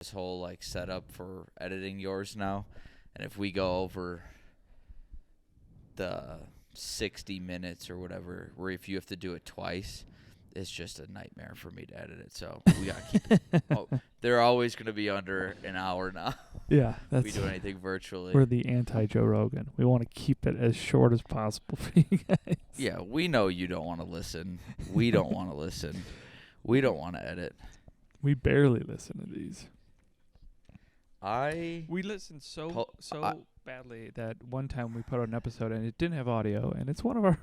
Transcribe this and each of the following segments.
this whole like setup for editing yours now, and if we go over the 60 minutes or whatever, where if you have to do it twice, it's just a nightmare for me to edit it. So we gotta keep it. Oh, they're always gonna be under an hour now. Yeah, if we do anything virtually. We're the anti-Joe Rogan. We want to keep it as short as possible for you guys. Yeah, we know you don't want to listen. We don't want to listen. We don't want to edit. We barely listen to these. We listen so badly that one time we put out an episode and it didn't have audio, and it's one of our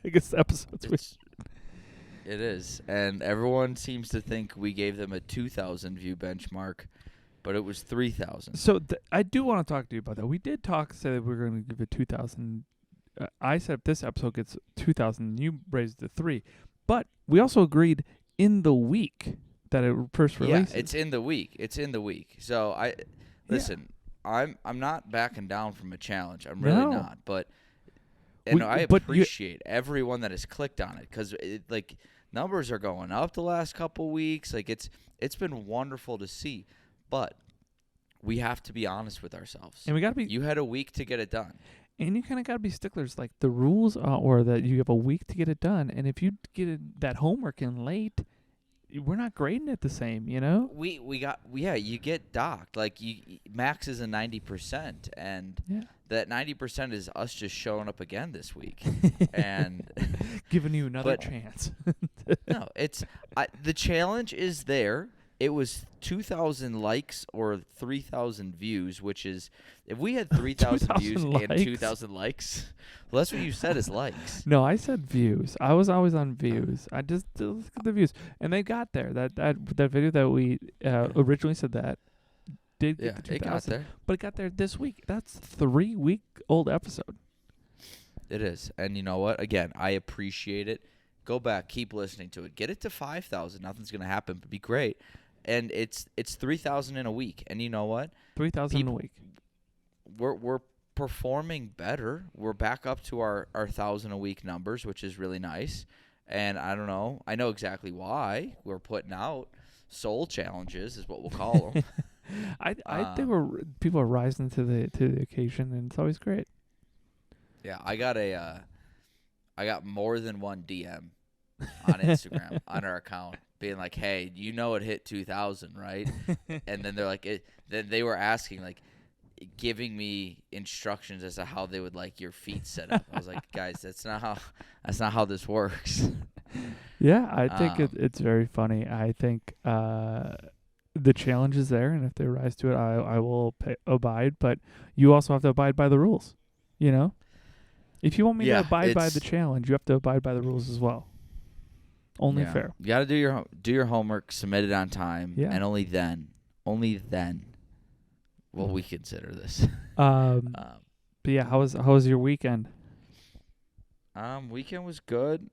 biggest episodes. It is, and everyone seems to think we gave them a 2,000 view benchmark, but it was 3,000. So I do want to talk to you about that. We did say that we were going to give it 2,000. I said if this episode gets 2,000, you raised it to 3. But we also agreed in the week that it first releases. Yeah, it's in the week. So listen. I'm not backing down from a challenge. I'm really not. But I appreciate everyone that has clicked on it, because like numbers are going up the last couple weeks. Like it's been wonderful to see. But we have to be honest with ourselves. And we got to be. You had a week to get it done. And you kind of got to be sticklers. Like the rules are that you have a week to get it done. And if you get that homework in late, we're not grading it the same, you know? You get docked. Like max is a 90%, and that 90% is us just showing up again this week and giving you another chance. No, the challenge is there. It was 2,000 likes or 3,000 views, which is, if we had 3,000 views and 2,000 likes, well, that's what you said is likes. No, I said views. I was always on views. I just look at the views, and they got there. That video that we originally said that did get the 2,000, it got there. But it got there this week. That's 3-week-old episode. It is, and you know what? Again, I appreciate it. Go back, keep listening to it. Get it to 5,000. Nothing's gonna happen, but be great. And it's 3,000 in a week. And you know what? 3,000 in a week. We're performing better. We're back up to our 1,000 a week numbers, which is really nice. And I don't know. I know exactly why we're putting out soul challenges, is what we'll call them. I think people are rising to the occasion, and it's always great. Yeah, I got more than one DM on Instagram on our account, being like, "Hey, you know it hit 2,000, right?" And then they're like, then they were asking, like, giving me instructions as to how they would like your feet set up. I was like, guys, that's not how this works. Yeah, I think it's very funny. I think the challenge is there, and if they rise to it, I will abide. But you also have to abide by the rules. You know, if you want me to abide by the challenge, you have to abide by the rules as well. Only fair. You got to do your homework, submit it on time, and only then will we consider this. But yeah, how was your weekend? Weekend was good.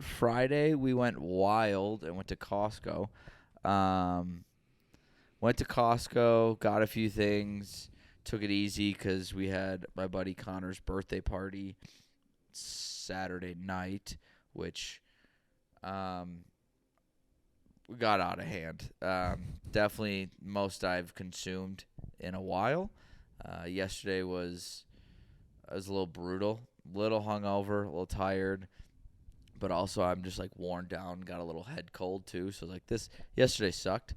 Friday we went wild and went to Costco. Got a few things, took it easy because we had my buddy Connor's birthday party Saturday night, which we got out of hand. Definitely most I've consumed in a while. Yesterday was a little brutal, little hungover, a little tired, but also I'm just like worn down, got a little head cold too. So like this, yesterday sucked.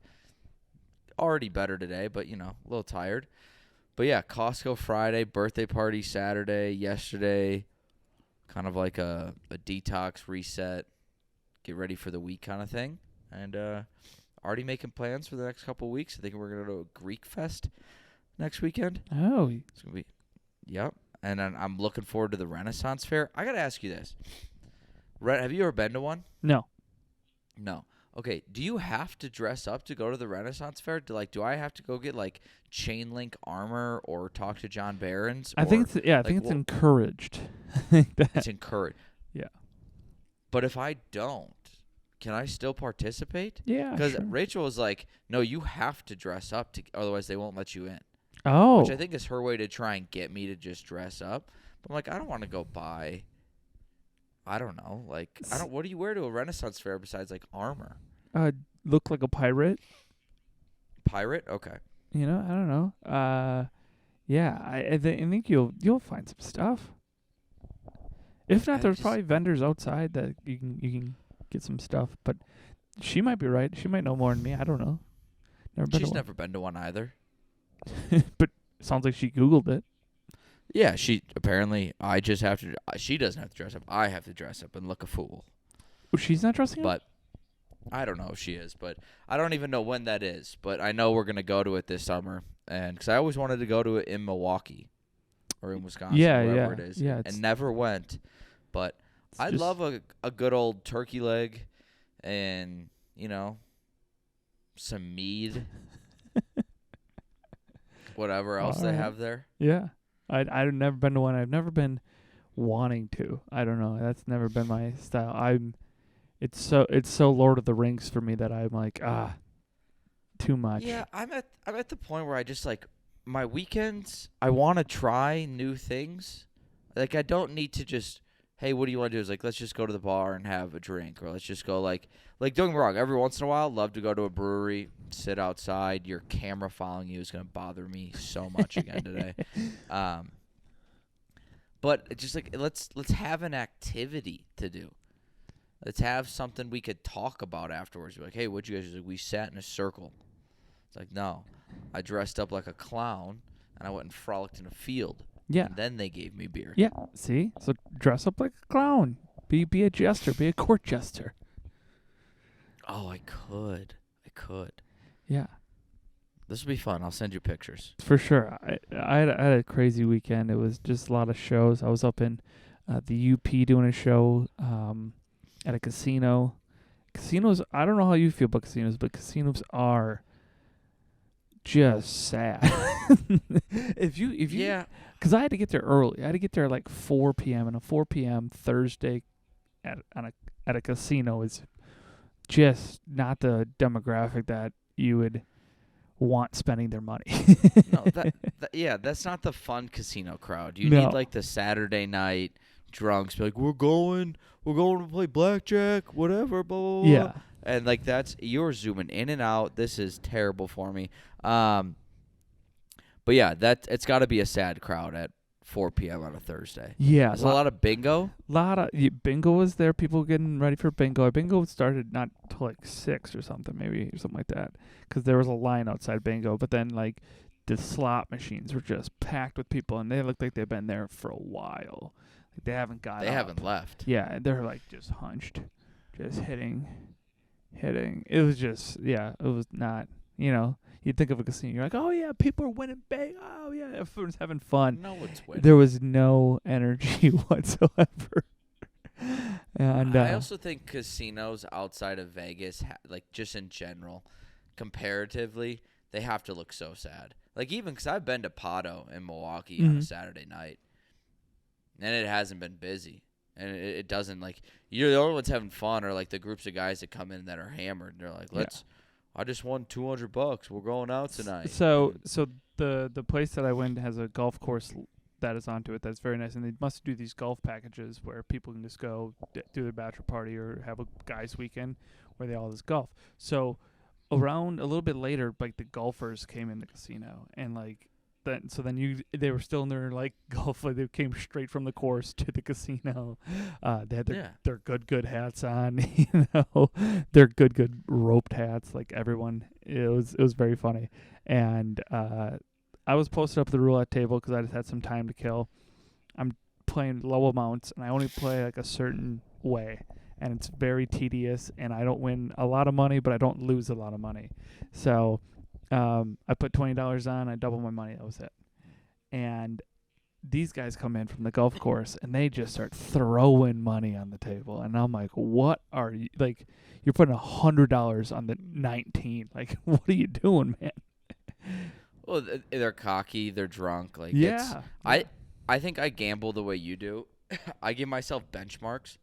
Already better today, but a little tired. But yeah, Costco Friday, birthday party Saturday, yesterday, kind of like a detox reset, get ready for the week kind of thing. And already making plans for the next couple of weeks. I think we're going to go to a Greek Fest next weekend. Oh. It's going to be, yep. And then I'm looking forward to the Renaissance Fair. I got to ask you this. Have you ever been to one? No. No. Okay, do you have to dress up to go to the Renaissance Fair? Do I have to go get like chain link armor or talk to John Barons? I think it's encouraged. It's encouraged. Yeah. But if I don't, can I still participate? Yeah. Because sure. Rachel was like, "No, you have to dress up, otherwise they won't let you in." Oh. Which I think is her way to try and get me to just dress up. But I'm like, I don't want to go buy. I don't know. Like, what do you wear to a Renaissance Fair besides like armor? Look like a pirate. pirate? Okay. I don't know. Yeah, I think you'll find some stuff. If not, there's probably vendors outside that you can get some stuff. But she might be right. She might know more than me. I don't know. She's never been to one either. But sounds like she Googled it. Yeah, she apparently. I just have to. She doesn't have to dress up. I have to dress up and look a fool. Oh, she's not dressing up? But I don't know if she is. But I don't even know when that is. But I know we're going to go to it this summer. And because I always wanted to go to it in Milwaukee or in Wisconsin, wherever it is. Yeah, and never went. But I love a good old turkey leg and, some mead. Whatever else they have there. Yeah. I've never been to one. I've never been wanting to. I don't know. That's never been my style. It's so Lord of the Rings for me that I'm like, too much. Yeah, I'm at the point where I just like my weekends, I want to try new things. Like I don't need to just, hey, what do you want to do? It's like, let's just go to the bar and have a drink, or let's just go like don't get me wrong, every once in a while, love to go to a brewery, sit outside. Your camera following you is going to bother me so much again today. But it's just like let's have an activity to do. Let's have something we could talk about afterwards. Be like, hey, what'd you guys do? Like, we sat in a circle. It's like, no, I dressed up like a clown and I went and frolicked in a field. Yeah. And then they gave me beer. Yeah. See? So dress up like a clown. Be a jester. Be a court jester. Oh, I could. Yeah. This will be fun. I'll send you pictures. For sure. I had a crazy weekend. It was just a lot of shows. I was up in the UP doing a show at a casino. Casinos, I don't know how you feel about casinos, but casinos are just sad. if you yeah, because I had to get there early. I had to get there at like 4 p.m. and a 4 p.m. Thursday at a casino is just not the demographic that you would want spending their money. No, that's not the fun casino crowd. You need like the Saturday night drunks, be like, we're going to play blackjack, whatever, blah, blah, blah. Yeah. And like you're zooming in and out. This is terrible for me. But yeah, it's got to be a sad crowd at 4 p.m. on a Thursday. Yeah. There's a lot of bingo. Bingo was there, people getting ready for bingo. Bingo started not till like 6 or something, maybe, or something like that, because there was a line outside bingo. But then like the slot machines were just packed with people, and they looked like they've been there for a while. Like they haven't got They up. haven't left. Yeah, they're like just hunched, just hitting. It was just, it was not, you'd think of a casino, you're like, oh yeah, people are winning big, oh yeah, everyone's having fun. No one's winning. There was no energy whatsoever. And I also think casinos outside of Vegas, like just in general, comparatively, they have to look so sad. Like even because I've been to Pato in Milwaukee on a Saturday night, and it hasn't been busy. And it doesn't, like, you're the only ones having fun, or like the groups of guys that come in that are hammered. And they're like, I just won $200. We're going out tonight. So the place that I went has a golf course that is onto it that's very nice, and they must do these golf packages where people can just go do their bachelor party or have a guys' weekend where they all just golf. So around a little bit later, like the golfers came in the casino, and like. They were still in their like golf. Like, they came straight from the course to the casino. They had their good hats on, their good roped hats. Like everyone, it was very funny. And I was posted up at the roulette table because I just had some time to kill. I'm playing low amounts, and I only play like a certain way, and it's very tedious. And I don't win a lot of money, but I don't lose a lot of money. So. I put $20 on. I doubled my money. That was it. And these guys come in from the golf course, and they just start throwing money on the table. And I'm like, "What are you like? You're putting $100 on the 19. Like, what are you doing, man?" Well, they're cocky. They're drunk. Like, I think I gamble the way you do. I give myself benchmarks.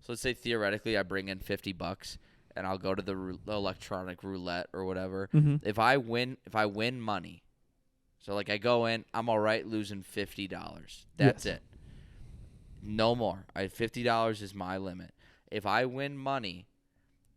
So let's say theoretically I bring in $50. And I'll go to the electronic roulette or whatever. Mm-hmm. If I win money, so like I go in, I'm all right losing $50. That's it. No more. $50 is my limit. If I win money,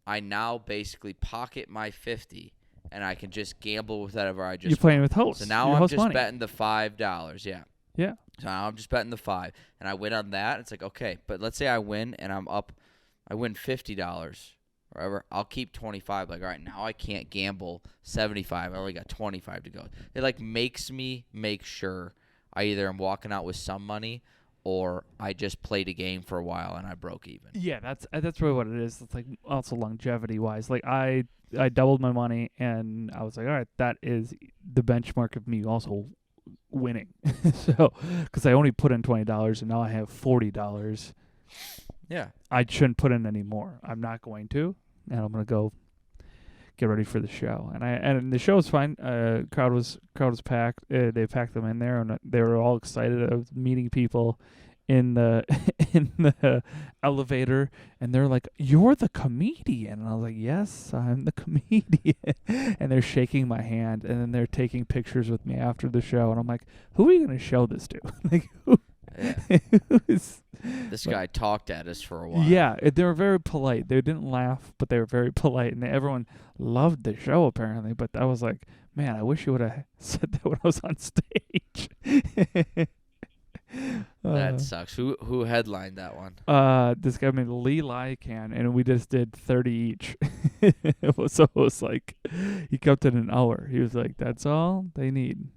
I now basically pocket my $50 and I can just gamble with whatever I just You're playing won. with hosts. So now Your I'm host just money. betting the $5. Yeah. Yeah. So now I'm just betting the 5, and I win on that. It's like, okay, but let's say I win and I win $50. Whatever, I'll keep 25. Like, all right, now I can't gamble 75. I only got 25 to go. It like makes me make sure I either am walking out with some money or I just played a game for a while and I broke even. Yeah, that's really what it is. It's like also longevity wise. Like I doubled my money and I was like, all right, that is the benchmark of me also winning. So, because I only put in $20 and now I have $40. Yeah. I shouldn't put in any more. I'm not going to, and I'm gonna go get ready for the show. And the show was fine. Crowd was packed. They packed them in there, and they were all excited. I was meeting people in the in the elevator, and they're like, "You're the comedian," and I was like, "Yes, I'm the comedian." And they're shaking my hand, and then they're taking pictures with me after the show, and I'm like, "Who are you gonna show this to?" Like, who? Yeah. Who's, This guy talked at us for a while. yeah, they were very polite. They didn't laugh, but they were very polite, and everyone loved the show apparently. But I was like, man, I wish you would have said that when I was on stage. That sucks. Who headlined that one? This guy named Lee Lycan, and we just did 30 each. So it was like he kept it an hour. He was like, "That's all they need."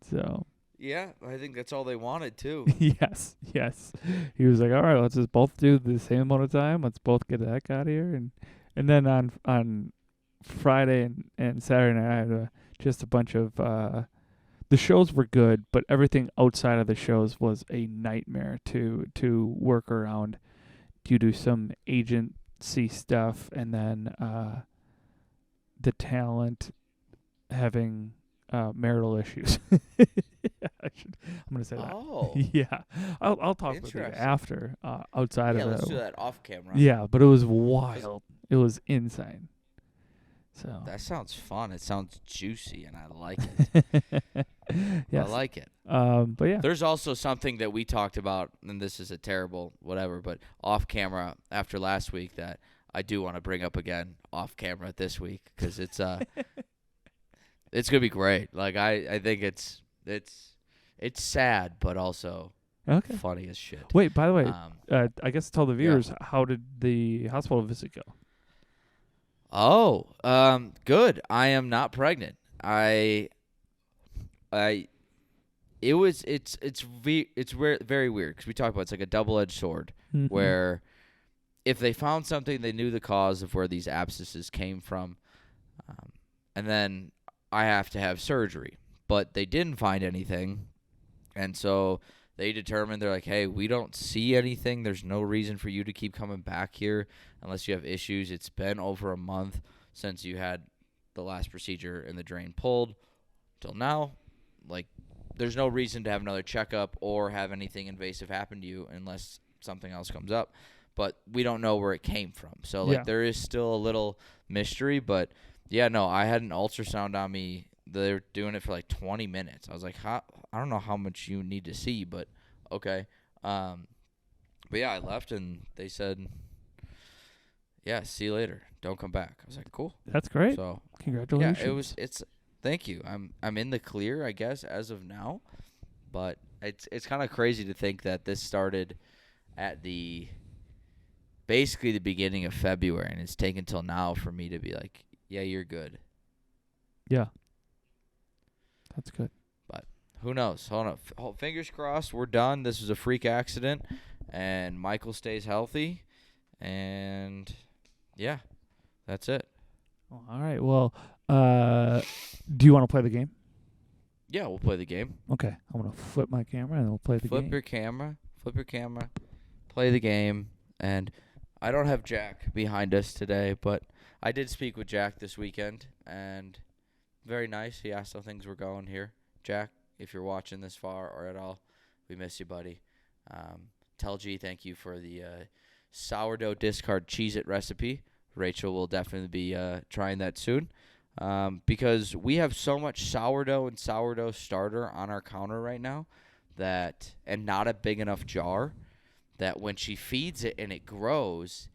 So. Yeah, I think that's all they wanted too. Yes. He was like, "All right, let's just both do the same amount of time. Let's both get the heck out of here." And then on Friday and Saturday night, I had just a bunch of the shows were good, but everything outside of the shows was a nightmare to work around due to some agency stuff, and then the talent having marital issues. I'm gonna say that. Oh. Yeah, I'll talk with you Interesting. after outside Yeah, of let's it. do that off camera. Yeah, but it was wild. It was insane. So That sounds fun. It sounds juicy, and I like it. yes. I like it. But yeah, There's also something that we talked about, and this is a terrible whatever, but off camera after last week that I do want to bring up again off camera this week because it's it's gonna be great. Like I think it's sad, but also okay. funny as shit. Wait, by the way, I guess tell the viewers how did the hospital visit go? Oh, good. I am not pregnant. It's very weird because we talk about it's like a double-edged sword where if they found something, they knew the cause of where these abscesses came from, and then I have to have surgery, but they didn't find anything, and so they determined, they're like, hey, we don't see anything. There's no reason for you to keep coming back here unless you have issues. It's been over a month since you had the last procedure and the drain pulled till now. Like, there's no reason to have another checkup or have anything invasive happen to you unless something else comes up. But we don't know where it came from. So, there is still a little mystery. But, yeah, no, I had an ultrasound on me. They were doing it for like 20 minutes. I was like, I don't know how much you need to see, but okay. But yeah, I left and they said, yeah, see you later. Don't come back. I was like, cool. That's great. So congratulations. yeah, thank you. I'm in the clear, I guess, as of now. But it's kind of crazy to think that this started at basically the beginning of February, and it's taken till now for me to be like, yeah, you're good. Yeah. That's good. But who knows? Hold on. Fingers crossed we're done. This was a freak accident, and Michael stays healthy. And, yeah, that's it. Well, all right. Well, do you want to play the game? Yeah, we'll play the game. Okay. I'm going to flip my camera, and we'll play the game. Flip your camera. Play the game. And I don't have Jack behind us today, but I did speak with Jack this weekend, and very nice. He asked how things were going here. Jack, if you're watching this far or at all, we miss you, buddy. Tell G thank you for the sourdough discard Cheez-It recipe. Rachel will definitely be trying that soon because we have so much sourdough and sourdough starter on our counter right now and not a big enough jar that when she feeds it and it grows,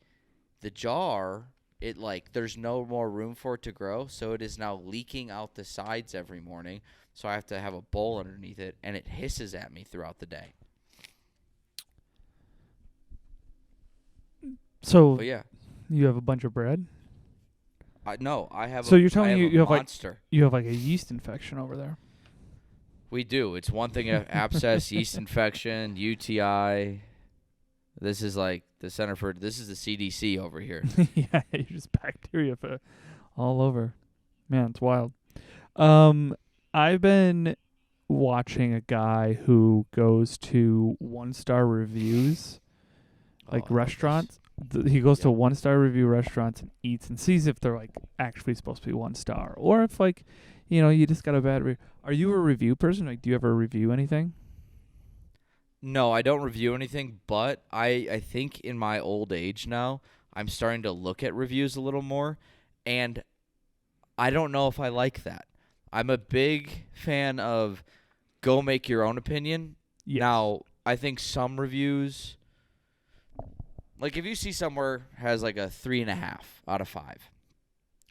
the jar it like there's no more room for it to grow, so it is now leaking out the sides every morning. So I have to have a bowl underneath it, and it hisses at me throughout the day. So But yeah, you have a bunch of bread. no, I have. So you're telling me you have monster. you have like a yeast infection over there. We do. It's one thing: abscess, yeast infection, UTI. This is like the Center for. This is the CDC over here. Yeah, you're just bacteria all over. Man, it's wild. I've been watching a guy who goes to 1-star reviews, like restaurants. He goes to 1-star review restaurants and eats and sees if they're like actually supposed to be 1-star, or if like, you just got a bad. Are you a review person? Like, do you ever review anything? No, I don't review anything, but I think in my old age now, I'm starting to look at reviews a little more, and I don't know if I like that. I'm a big fan of go make your own opinion. Yes. Now, I think some reviews, like if you see somewhere has like a 3.5 out of 5,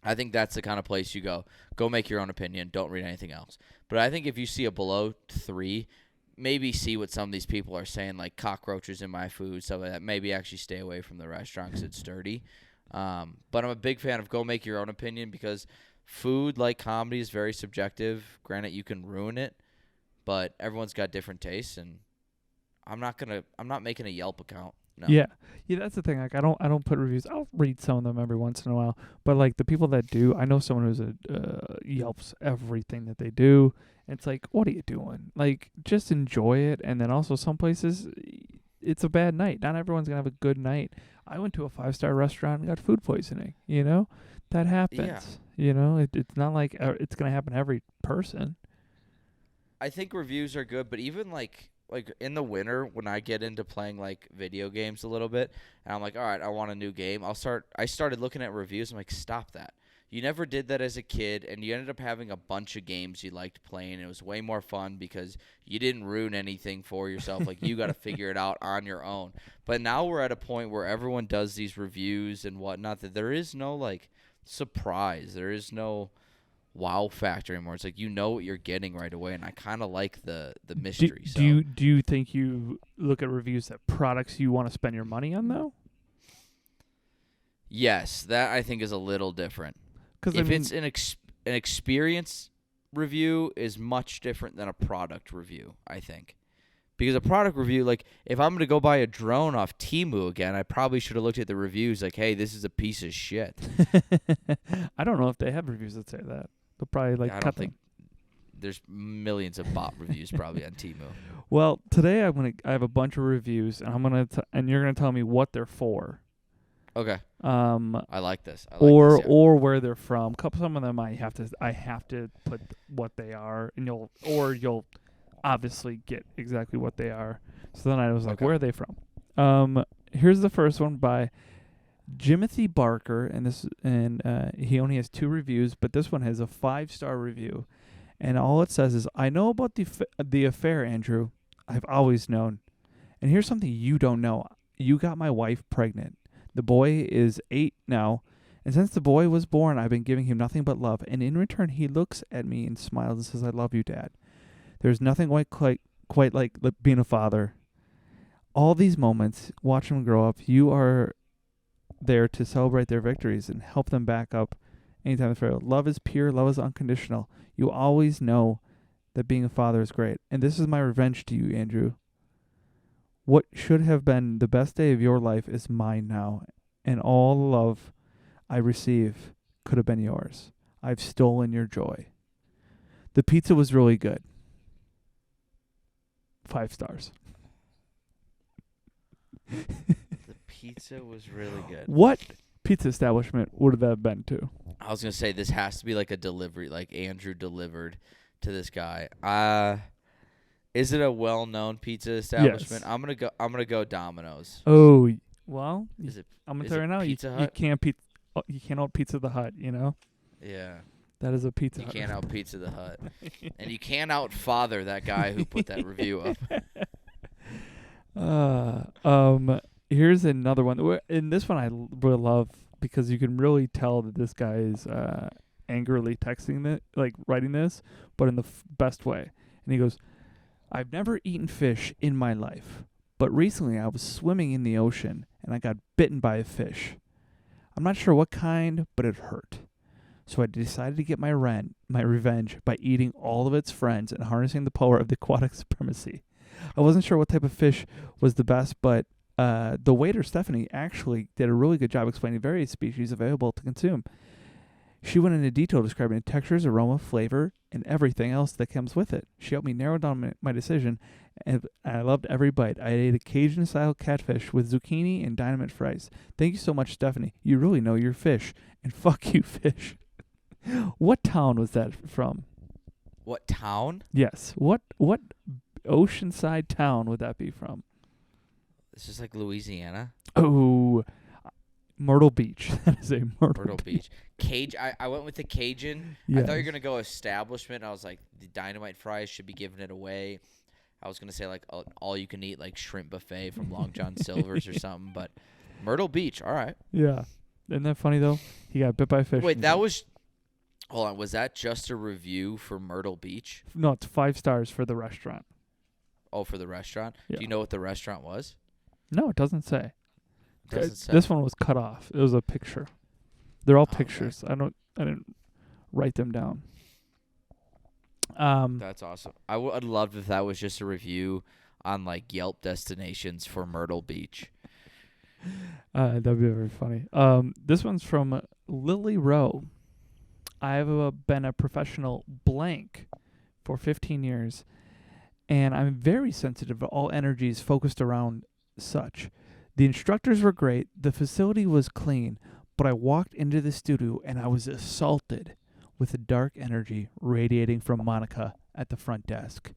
I think that's the kind of place you go make your own opinion. Don't read anything else. But I think if you see a below 3, maybe see what some of these people are saying, like cockroaches in my food, stuff like that. Maybe actually stay away from the restaurant because it's dirty. But I'm a big fan of go make your own opinion because food, like comedy, is very subjective. Granted, you can ruin it, but everyone's got different tastes, and I'm not making a Yelp account. No. Yeah, that's the thing. Like, I don't put reviews. I'll read some of them every once in a while, but like the people that do, I know someone who's Yelps everything that they do. And it's like, what are you doing? Like, just enjoy it. And then also some places, it's a bad night. Not everyone's gonna have a good night. I went to a 5-star restaurant and got food poisoning. That happens. Yeah. It's not like it's gonna happen to every person. I think reviews are good, but even like in the winter when I get into playing like video games a little bit, and I'm like, all right, I want a new game. I started looking at reviews. I'm like, stop that. You never did that as a kid, and you ended up having a bunch of games you liked playing. It was way more fun because you didn't ruin anything for yourself. Like, you got to figure it out on your own. But now we're at a point where everyone does these reviews and whatnot that there is no, like, surprise. There is no wow factor anymore. It's like you know what you're getting right away, and I kind of like the mystery. Do you think you look at reviews at products you want to spend your money on, though? Yes, that I think is a little different. If it's an experience review is much different than a product review, I think. Because a product review, like, if I'm going to go buy a drone off Temu again, I probably should have looked at the reviews like, hey, this is a piece of shit. I don't know if they have reviews that say that. They'll probably, like, I cut don't think there's millions of bot reviews probably on Temu. Well, today I have a bunch of reviews, and and you're going to tell me what they're for. Okay. I like this. Or where they're from. Some of them I have to put what they are, and you'll obviously get exactly what they are. So then I was like, where are they from? Here's the first one by Jimothy Barker, and he only has 2 reviews, but this one has a 5-star review, and all it says is, I know about the affair, Andrew. I've always known, and here's something you don't know. You got my wife pregnant. The boy is 8 now, and since the boy was born, I've been giving him nothing but love, and in return, he looks at me and smiles and says, I love you, Dad. There's nothing quite like being a father. All these moments, watch them grow up, you are there to celebrate their victories and help them back up anytime they fail. Love is pure, love is unconditional. You always know that being a father is great, and this is my revenge to you, Andrew. What should have been the best day of your life is mine now, and all the love I receive could have been yours. I've stolen your joy. The pizza was really good. 5 stars. The pizza was really good. What pizza establishment would that have been to? I was going to say this has to be like a delivery, like Andrew delivered to this guy. Is it a well-known pizza establishment? Yes. I'm gonna go Domino's. Oh, well, I'm gonna is tell you right now, you can't out Pizza the Hut, Yeah. That is a Pizza You Hut. can't out Pizza the Hut. And you can't out father that guy who put that review up. Here's another one. In this one I really love. because you can really tell that this guy is angrily texting it, like writing this, but in the best way. And he goes, "I've never eaten fish in my life, but recently I was swimming in the ocean and I got bitten by a fish. I'm not sure what kind, but it hurt. So I decided to get my revenge by eating all of its friends and harnessing the power of the aquatic supremacy. I wasn't sure what type of fish was the best, but the waiter, Stephanie, actually did a really good job explaining various species available to consume. She went into detail describing the textures, aroma, flavor, and everything else that comes with it. She helped me narrow down my decision, and I loved every bite. I ate a Cajun-style catfish with zucchini and dynamite fries. Thank you so much, Stephanie. You really know your fish. And fuck you, fish." What town was that from? What town? Yes. What oceanside town would that be from? This is like Louisiana. Oh, Myrtle Beach. That is a Myrtle Beach. I went with the Cajun. Yes. I thought you were going to go establishment. I was like, the dynamite fries should be giving it away. I was going to say, like, all you can eat, like, shrimp buffet from Long John Silver's or something. But Myrtle Beach, all right. Yeah. Isn't that funny, though? He got bit by a fish. Wait, that was... Hold on. Was that just a review for Myrtle Beach? No, it's 5 stars for the restaurant. Oh, for the restaurant? Yeah. Do you know what the restaurant was? No, it doesn't say. Doesn't say. This one was cut off. It was a picture. They're all pictures. Okay. I didn't write them down. That's awesome. I'd love if that was just a review on like Yelp destinations for Myrtle Beach. That'd be very funny. This one's from Lily Rowe. I have been a professional blank for 15 years, and I'm very sensitive to all energies focused around such. The instructors were great. The facility was clean, but I walked into the studio and I was assaulted with the dark energy radiating from Monica at the front desk.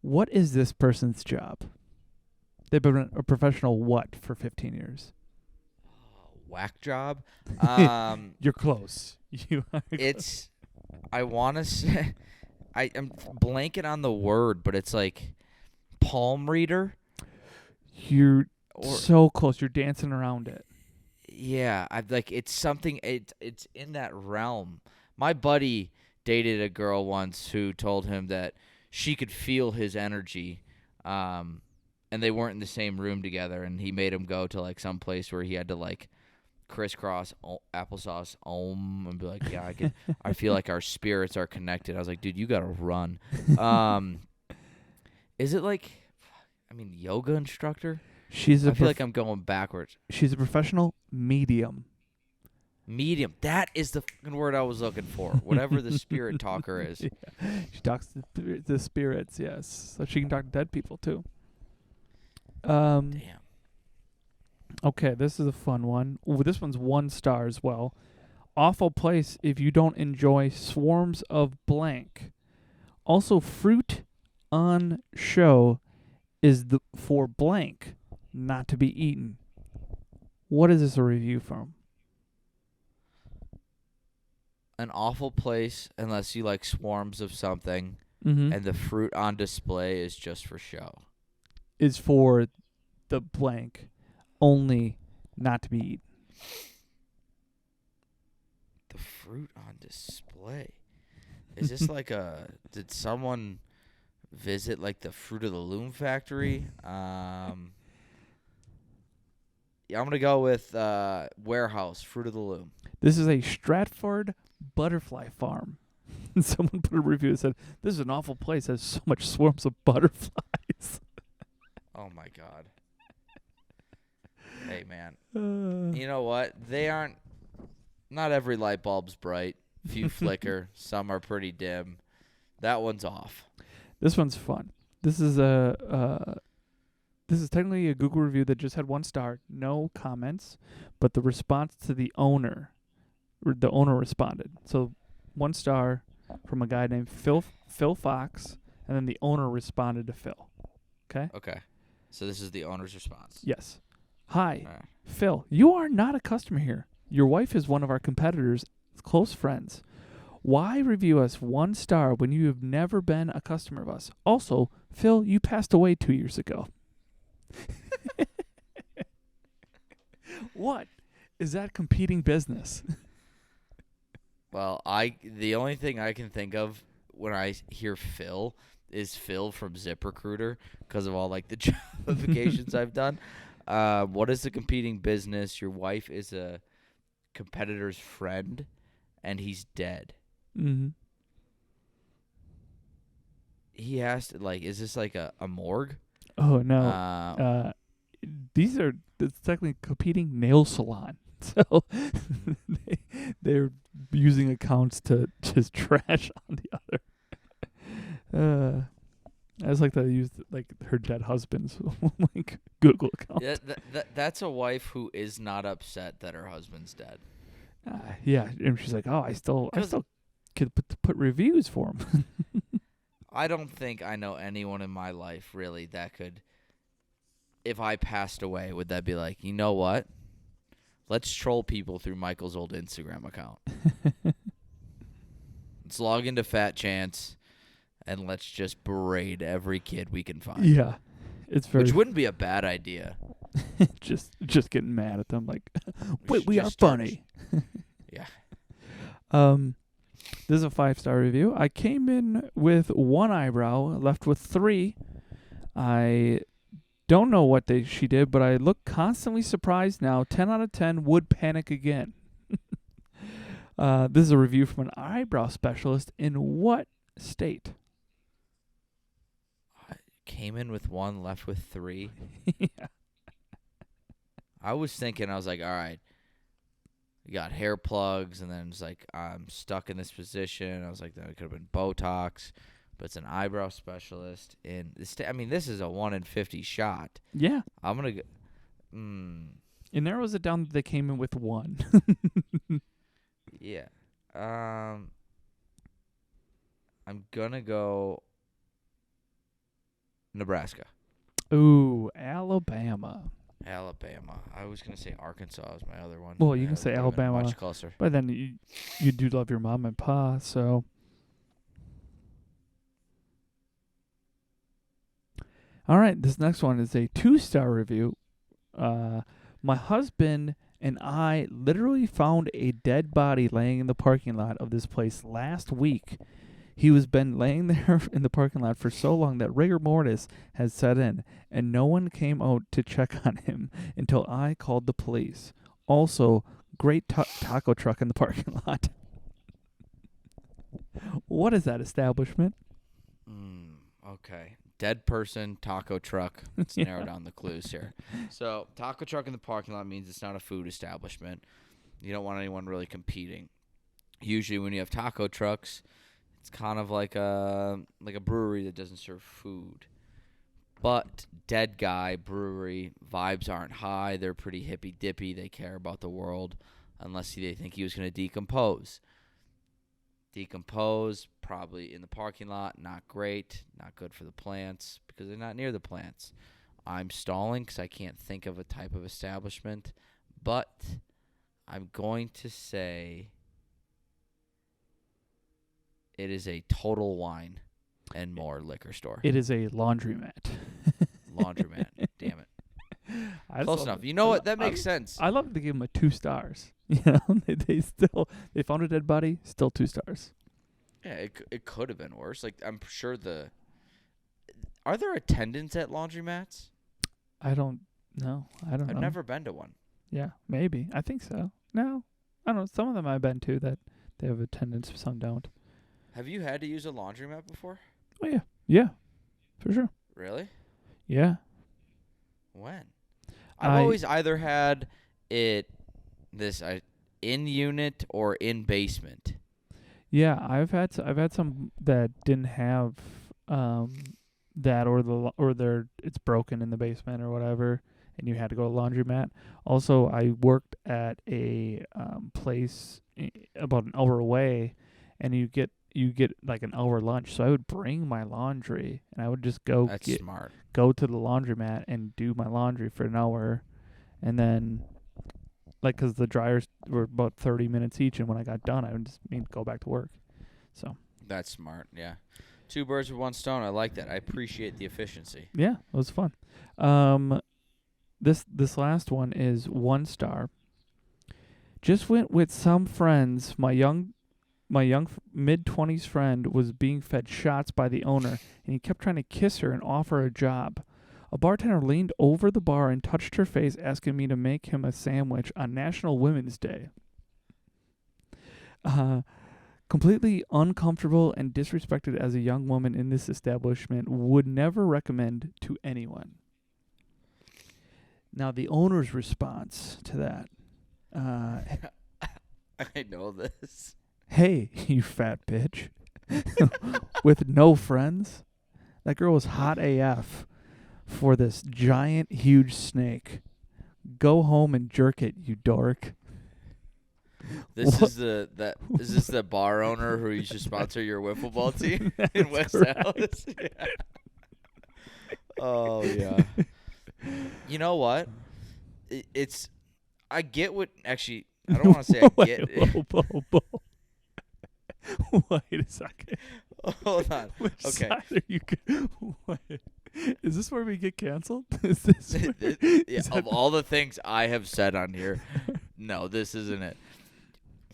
What is this person's job? They've been a professional what for 15 years? Whack job. You're close. It's. I want to say. I'm blanking on the word, but it's like palm reader. You're so close. You're dancing around it. Yeah, it's something. It's in that realm. My buddy dated a girl once who told him that she could feel his energy, and they weren't in the same room together. And he made him go to like some place where he had to like crisscross applesauce and be like, yeah, I feel like our spirits are connected. I was like, dude, you gotta run. Is it like, yoga instructor? I feel like I'm going backwards. She's a professional medium. Medium. That is the fucking word I was looking for. Whatever the spirit talker is. Yeah. She talks to the spirits, yes. So she can talk to dead people too. Damn. Okay, this is a fun one. Ooh, this one's 1 star as well. Awful place if you don't enjoy swarms of blank. Also, fruit on show is for blank, not to be eaten. What is this a review from? An awful place unless you like swarms of something, and the fruit on display is just for show. Is for the blank, only not to be eaten. The fruit on display. Is this like did someone visit like the Fruit of the Loom factory? Yeah, I'm going to go with warehouse, Fruit of the Loom. This is a Stratford butterfly farm. Someone put a review that said, this is an awful place. There's so much swarms of butterflies. Oh, my God. Hey, man. You know what? Not every light bulb's bright. Few flicker. Some are pretty dim. That one's off. This one's fun. This is technically a Google review that just had 1 star, no comments, but the response to the owner responded. So 1 star from a guy named Phil Fox, and then the owner responded to Phil. Okay? Okay. So this is the owner's response. Yes. Hi, Phil, you are not a customer here. Your wife is one of our competitors' close friends. Why review us 1 star when you have never been a customer of us? Also, Phil, you passed away 2 years ago. What Is that competing business? Well, the only thing I can think of when I hear Phil is Phil from ZipRecruiter because of all like the job applications I've done. What is the competing business? Your wife is a competitor's friend, and he's dead. Mm-hmm. He has to is this like a morgue? Oh no. It's technically competing nail salon. So they're using accounts to just trash on the other. I just like to use her dead husband's Google account. Yeah, that's a wife who is not upset that her husband's dead. Yeah, and she's like, "Oh, I still could put reviews for him." I don't think I know anyone in my life really that could. If I passed away, would that be like, you know what? Let's troll people through Michael's old Instagram account. Let's log into Fat Chance, and let's just berate every kid we can find. Yeah, which wouldn't be a bad idea. just getting mad at them, like, wait, we are funny. Yeah. This is a 5-star review. I came in with 1 eyebrow, left with 3. I don't know what she did, but I look constantly surprised now. 10 out of 10 would panic again. This is a review from an eyebrow specialist in what state? I came in with 1, left with 3. Yeah. I was like, all right, you got hair plugs, and then it's like, I'm stuck in this position. I was like, that could have been Botox, but it's an eyebrow specialist. And this is a 1 in 50 shot. Yeah. I'm going to go. It narrows it down that they came in with 1. Yeah. I'm going to go Nebraska. Ooh, Alabama. I was going to say Arkansas was my other one. Well, you can say Alabama. Much closer. But then you do love your mom and pa, so. All right, this next one is a 2-star review. My husband and I literally found a dead body laying in the parking lot of this place last week. He was been laying there in the parking lot for so long that rigor mortis has set in, and no one came out to check on him until I called the police. Also, great taco truck in the parking lot. What is that establishment? Okay. Dead person, taco truck. Let's narrow down the clues here. So, taco truck in the parking lot means it's not a food establishment. You don't want anyone really competing. Usually when you have taco trucks, it's kind of like a brewery that doesn't serve food. But dead guy brewery, vibes aren't high. They're pretty hippy-dippy. They care about the world unless they think he was going to decompose. Decompose, probably in the parking lot, not great, not good for the plants because they're not near the plants. I'm stalling because I can't think of a type of establishment, but I'm going to say it is a Total Wine and More liquor store. It is a laundromat. Laundromat. Damn it. Close enough. You know what? That makes sense. I love to give them a 2 stars. You know, they found a dead body, still 2 stars. Yeah, it could have been worse. Like I'm sure are there attendants at laundromats? I don't know. I've never been to one. Yeah, maybe. I think so. No, I don't know. Some of them I've been to that they have attendants, some don't. Have you had to use a laundromat before? Oh yeah, yeah, for sure. Really? Yeah. When? I've always either had it in unit or in basement. Yeah, I've had some that didn't have that or it's broken in the basement or whatever, and you had to go to a laundromat. Also, I worked at a place about an hour away, and you get like an hour lunch. So I would bring my laundry, and I would just go smart. Go to the laundromat and do my laundry for an hour, and then because the dryers were about 30 minutes each, and when I got done, I would just go back to work. So that's smart. Yeah, 2 birds with 1 stone. I like that. I appreciate the efficiency. Yeah, it was fun. This last one is 1 star. Just went with some friends. My young mid-20s friend was being fed shots by the owner, and he kept trying to kiss her and offer a job. A bartender leaned over the bar and touched her face, asking me to make him a sandwich on National Women's Day. Completely uncomfortable and disrespected as a young woman in this establishment, would never recommend to anyone. Now, the owner's response to that. I know this. Hey, you fat bitch. With no friends? That girl was hot AF for this giant, huge snake. Go home and jerk it, you dork. Is this the bar owner who used to sponsor your wiffle ball team in West Dallas? Yeah. Oh yeah. You know what? I get what actually. I don't want to say I get it. Wait a second. Hold on. Which Okay. side are you? Wait. Is this where we get canceled? Is this? Of all the things I have said on here, no, this isn't it.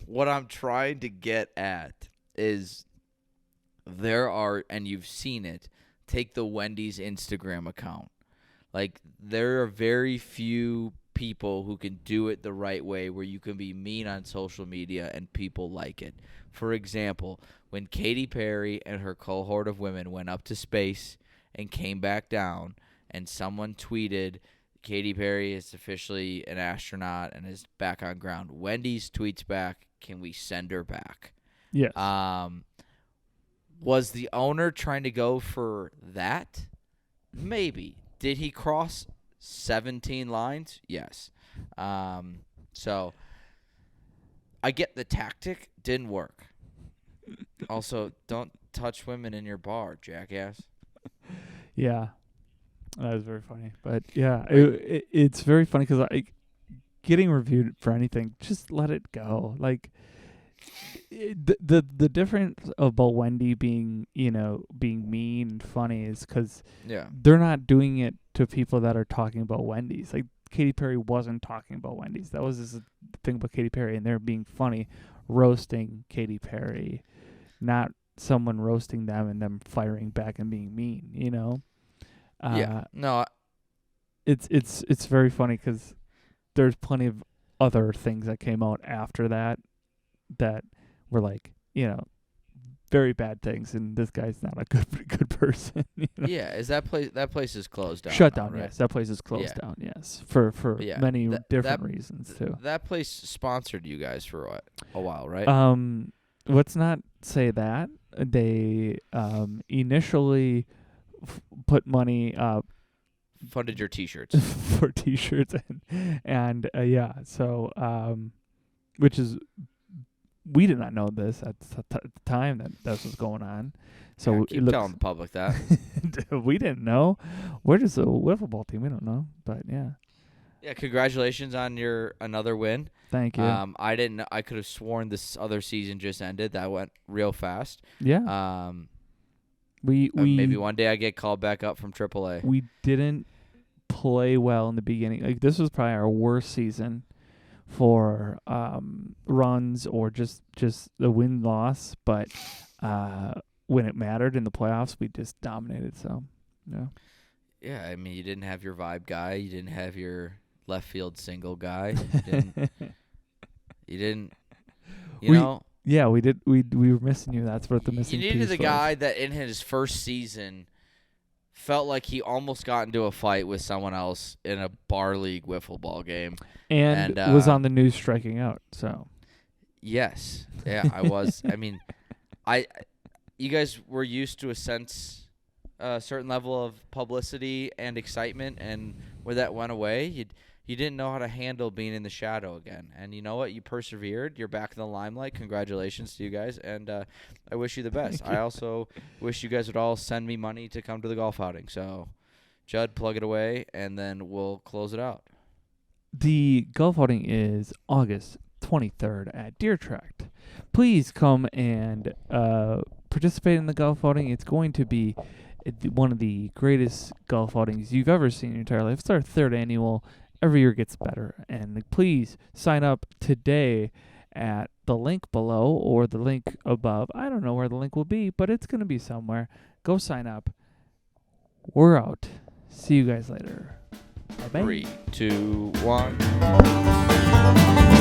What I'm trying to get at is there are, and you've seen it, take the Wendy's Instagram account. Like, there are very few people who can do it the right way where you can be mean on social media and people like it. For example, when Katy Perry and her cohort of women went up to space and came back down, and someone tweeted, Katy Perry is officially an astronaut and is back on ground. Wendy's tweets back, can we send her back? Yes. Was the owner trying to go for that? Maybe. Did he cross 17 lines? Yes. So I get the tactic. Didn't work. Also, don't touch women in your bar, jackass. Yeah. That was very funny. But, yeah, it's very funny because getting reviewed for anything, just let it go. Like, the difference about Wendy being mean and funny is because they're not doing it to people that are talking about Wendy's. Like, Katy Perry wasn't talking about Wendy's. That was just the thing about Katy Perry, and they're being funny, roasting Katy Perry, not someone roasting them and them firing back and being mean, you know? No. It's very funny because there's plenty of other things that came out after that were like, very bad things, and this guy's not a good person. Yeah, is that place is closed down? Shut down, right? yes. That place is closed down, yes. For many different reasons too. That place sponsored you guys for a while, right? Let's not say that. They initially put money funded your T-shirts for T-shirts and so which is. We did not know this at the time that this was going on. So keep telling the public that. We didn't know. We're just a wiffle ball team. We don't know. But, yeah. Yeah, congratulations on your another win. Thank you. I didn't know. I could have sworn this other season just ended. That went real fast. Yeah. We maybe one day I get called back up from AAA. We didn't play well in the beginning. Like, this was probably our worst season for runs or just the win-loss, but when it mattered in the playoffs, we just dominated. So, yeah. I mean, you didn't have your vibe guy, you didn't have your left field single guy, you didn't. Yeah, we did. We were missing you. That's what the missing. You needed the guy that in his first season felt like he almost got into a fight with someone else in a bar league wiffle ball game. And was on the news striking out. So, yes, yeah, I was. I mean, you guys were used to a certain level of publicity and excitement, and where that went away, you didn't know how to handle being in the shadow again. And you know what? You persevered. You're back in the limelight. Congratulations to you guys, and I wish you the best. I also wish you guys would all send me money to come to the golf outing. So, Judd, plug it away, and then we'll close it out. The golf outing is August 23rd at Deer Tract. Please come and participate in the golf outing. It's going to be one of the greatest golf outings you've ever seen in your entire life. It's our third annual, every year gets better. And please sign up today at the link below or the link above. I don't know where the link will be, but it's going to be somewhere. Go sign up. We're out. See you guys later. Bye-bye. 3, 2, 1.